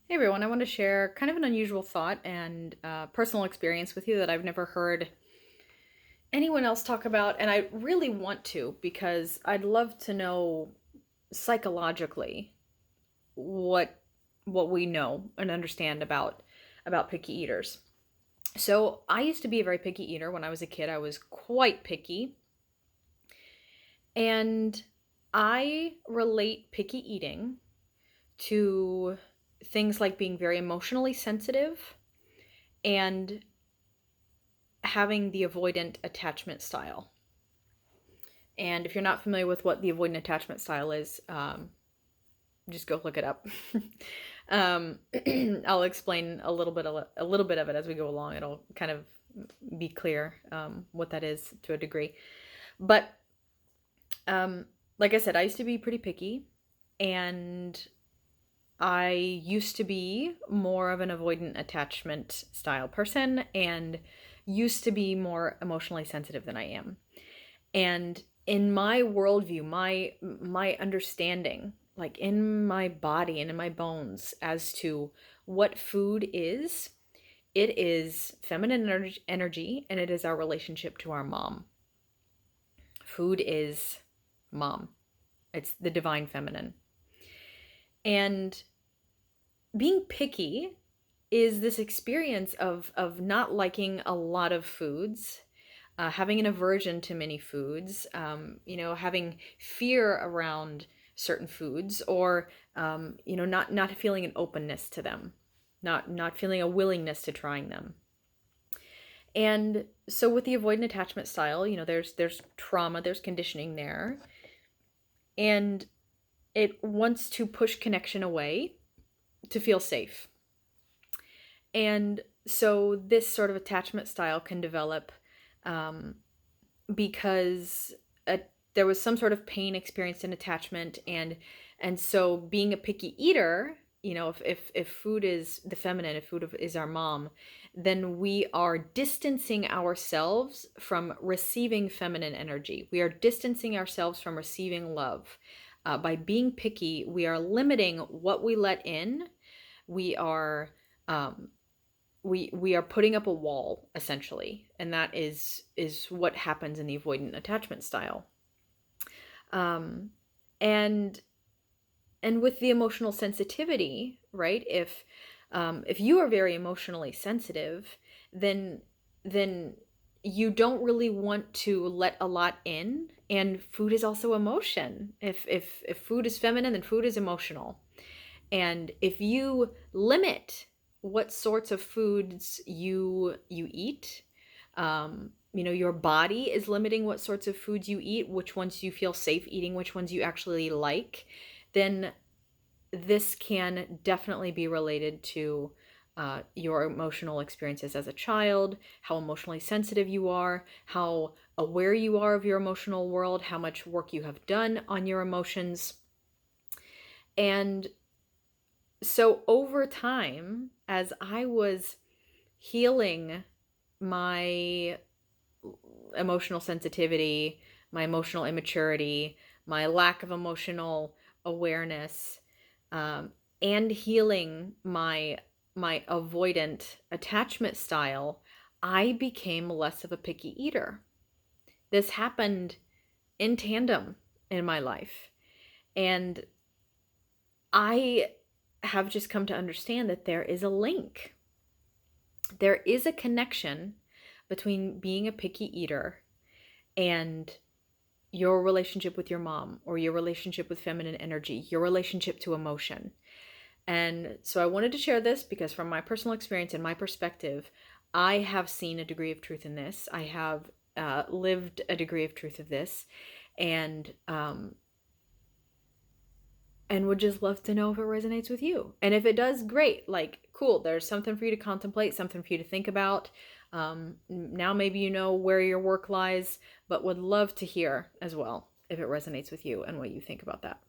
Hey everyone, I want to share kind of an unusual thought and personal experience with you that I've never heard anyone else talk about, and I really want to because I'd love to know psychologically what what we know and understand about picky eaters. So I used to be a very picky eater when I was a kid. I was quite picky, and I relate picky eating to things like being very emotionally sensitive and having the avoidant attachment style. And if you're not familiar with what the avoidant attachment style is, just go look it up. um, I'll explain a little bit of it as we go along. It'll kind of be clear what that is to a degree. But um, like I said, I used to be pretty picky, and I used to be more of an avoidant attachment style person, and used to be more emotionally sensitive than I am. And in my worldview, my understanding, like in my body and in my bones, as to what food is, it is feminine energy, and it is our relationship to our mom. Food is mom. It's the divine feminine. And being picky is this experience of not liking a lot of foods, having an aversion to many foods, having fear around certain foods, or not feeling an openness to them, not feeling a willingness to trying them. And so with the avoidant attachment style, there's trauma, there's conditioning there, and it wants to push connection away to feel safe. And so this sort of attachment style can develop um, because there was some sort of pain experienced in attachment, and so being a picky eater, if food is the feminine, if food is our mom, then we are distancing ourselves from receiving feminine energy. We are distancing ourselves from receiving love. By being picky, we are limiting what we let in. We are um, we are putting up a wall, essentially, and that is what happens in the avoidant attachment style. um and and with the emotional sensitivity, right? If you are very emotionally sensitive, then then you don't really want to let a lot in. And food is also emotion. If food is feminine, then food is emotional. And if you limit what sorts of foods you eat, your body is limiting what sorts of foods you eat, which ones you feel safe eating, which ones you actually like, then this can definitely be related to your emotional experiences as a child, how emotionally sensitive you are, how aware you are of your emotional world, how much work you have done on your emotions. And so over time, as I was healing my emotional sensitivity, my emotional immaturity, my lack of emotional awareness, and healing my avoidant attachment style, I became less of a picky eater. This happened in tandem in my life. And I have just come to understand that there is a link. There is a connection between being a picky eater and your relationship with your mom, or your relationship with feminine energy, your relationship to emotion. And so I wanted to share this because, from my personal experience and my perspective, I have seen a degree of truth in this. I have lived a degree of truth of this, and would just love to know if it resonates with you. And if it does, great. Like, cool. There's something for you to contemplate, something for you to think about. Now maybe you know where your work lies, but would love to hear as well if it resonates with you and what you think about that.